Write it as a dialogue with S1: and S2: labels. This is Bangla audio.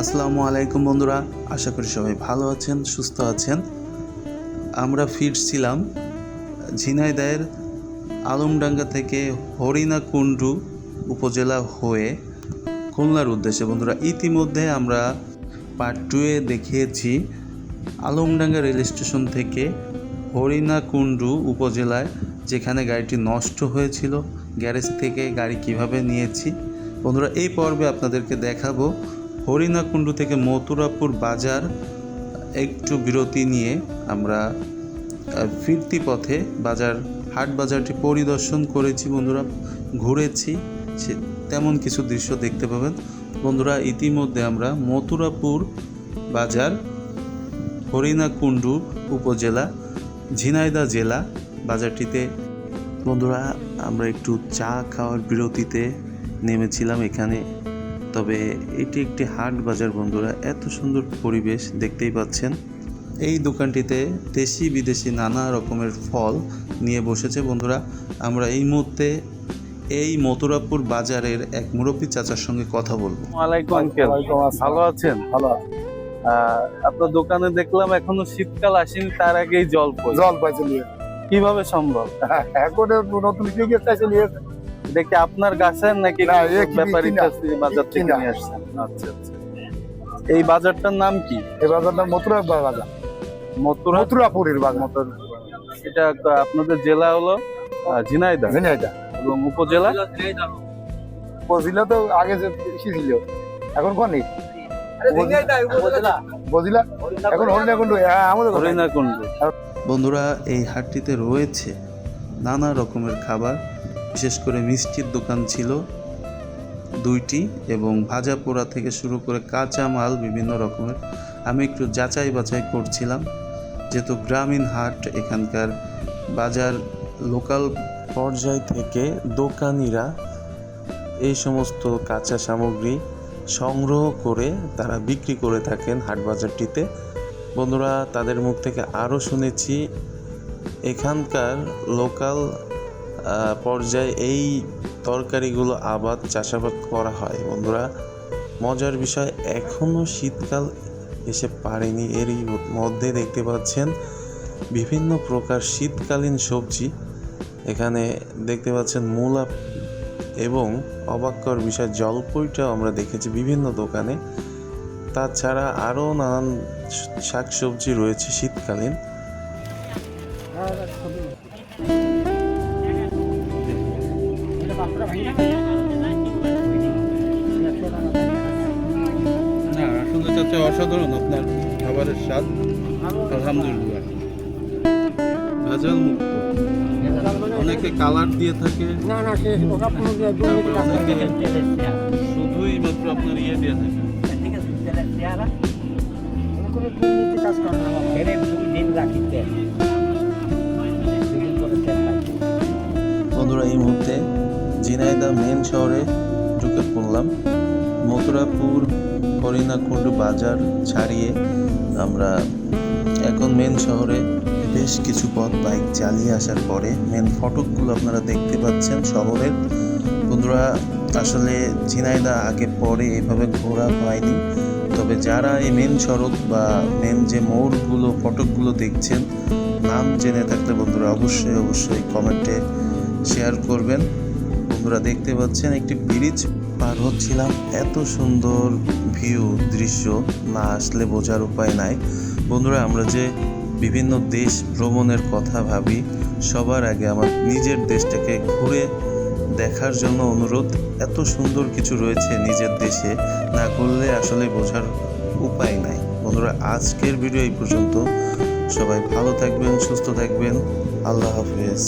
S1: আসসালামু আলাইকুম বন্ধুরা, আশা করি সবাই ভালো আছেন, সুস্থ আছেন। আমরা ফিরছিলাম ঝিনাইদহের আলমডাঙ্গা থেকে হরিণাকুণ্ডু উপজেলা হয়ে খুলনার উদ্দেশ্যে। বন্ধুরা, ইতিমধ্যে আমরা পার্ট 2-এ দেখিয়েছি আলমডাঙ্গা রেল স্টেশন থেকে হরিণাকুণ্ডু উপজেলায় যেখানে গাড়িটি নষ্ট হয়েছিল, গ্যারেজ থেকে গাড়ি কিভাবে নিয়েছি। বন্ধুরা, এই পর্বে আপনাদেরকে দেখাবো হরিণাকুণ্ডু থেকে মথুরাপুর বাজার একটু বিরতি নিয়ে আমরা ফিরতি পথে হাট বাজারটি পরিদর্শন করেছি। বন্ধুরা, ঘুরেছি, তেমন কিছু দৃশ্য দেখতে পাবেন। বন্ধুরা, ইতিমধ্যে আমরা মথুরাপুর বাজার হরিণাকুণ্ডু উপজেলা ঝিনাইদহ জেলা বাজারটিতে বন্ধুরা আমরা একটু চা খাওয়ার বিরতিতে নেমেছিলাম এখানে। তবে এটি একটি হাট বাজার বন্ধুরা, এত সুন্দর পরিবেশ দেখতেই পাচ্ছেন। এই দোকানটিতে দেশি বিদেশি নানা রকমের ফল নিয়ে বসেছে। বন্ধুরা, আমরা এই মুহূর্তে এই মথুরাপুর বাজারের এক মুরব্বী চাচার সঙ্গে কথা বলবো।
S2: ওয়ালাইকুম আঙ্কেল, ভালো আছেন?
S3: ভালো।
S2: আপনার দোকানে দেখলাম এখনো শীতকাল আসেনি, তার আগেই জল
S3: পাইছে নিয়ে
S2: কিভাবে সম্ভব?
S3: এখন নতুন কি চাইছে নিয়ে
S2: দেখি আপনার গাছের নাকি
S3: না, এ
S2: ব্যাপারী
S3: কিনা।
S2: বাজার থেকে
S3: কিনা।
S2: নিয়ে আসছেন? আচ্ছা আচ্ছা। এই বাজারটার নাম কি?
S3: এই বাজারটা মথুরা বাজার, মথুরাপুরের বাজার।
S2: এটা আপনাদের জেলা হলো ঝিনাইদহ
S3: ঝিনাইদহ
S2: এবং উপজেলা
S3: বজিলা তো আগে যে বেশি ছিল, এখন কোন নেই বজিলা, এখন হরিণাকুণ্ডু। আমাদের
S2: হরিণাকুণ্ডু।
S1: বন্ধুরা, এই হাটটিতে রয়েছে নানা রকমের খাবার, বিশেষ করে মিষ্টির দোকান ছিল 2টি এবং ভাজা পোড়া থেকে শুরু করে কাঁচা মাল বিভিন্ন রকমের। আমি একটু যাচাই বাছাই করছিলাম, যেহেতু গ্রামীণ হাট, এখানকার বাজার লোকাল পর্যায় থেকে দোকানিরা এই সমস্ত কাঁচা সামগ্রী সংগ্রহ করে তারা বিক্রি করে থাকেন হাট বাজারটিতে। বন্ধুরা, তাদের মুখ থেকে আরও শুনেছি এখানকার লোকাল পর্যায়ে এই তরকারিগুলো চাষাবাদ করা হয়। বন্ধুরা, মজার বিষয়, এখনও শীতকাল এসে পারেনি, এরই মধ্যে দেখতে পাচ্ছেন বিভিন্ন প্রকার শীতকালীন সবজি এখানে দেখতে পাচ্ছেন। মূলা এবং অবাক্যর বিষয় জলপইটাও আমরা দেখেছি বিভিন্ন দোকানে। তাছাড়া আরও নানান শাকসবজি রয়েছে শীতকালীন।
S4: আসলে চাচা অসাধারণ আপনার খাবারের স্বাদ, আলহামদুলিল্লাহ। ভেজাল মুক্ত, অনেকে কালার দিয়ে থাকে, অনেকে শুধুই মাত্র আপনার দিয়ে থাকে।
S1: বন্ধুরা, এই মুহূর্তে ঝিনাইদহ মেন শহরে ঢুকে পড়লাম। মথুরাপুর হরিণাকুণ্ডু বাজার ছাড়িয়ে আমরা এখন মেন শহরে বেশ কিছু পথ বাইক চালিয়ে আসার পরে মেন ফটকগুলো আপনারা দেখতে পাচ্ছেন শহরের। বন্ধুরা, আসলে ঝিনাইদহ আগে পরে এভাবে ঘোরা হয়নি, তবে যারা এই মেন সড়ক বা মেন যে মোড়গুলো ফটকগুলো দেখছেন, নাম জেনে থাকলে বন্ধুরা অবশ্যই কমেন্টে শেয়ার করবেন। বন্ধুরা, দেখতে পাচ্ছেন একটি ব্রিজ পার হচ্ছিলাম, এত সুন্দর দৃশ্য না আসলে বোঝার উপায় নাই। বন্ধুরা, আমরা যে বিভিন্ন দেশ ভ্রমণের কথা ভাবি, সবার আগে আমার নিজের দেশটাকে ঘুরে দেখার জন্য অনুরোধ। এত সুন্দর কিছু রয়েছে নিজের দেশে, না করলে আসলে বোঝার উপায় নাই। বন্ধুরা, আজকের ভিডিও এই পর্যন্ত। সবাই ভালো থাকবেন, সুস্থ থাকবেন। আল্লাহ হাফেজ।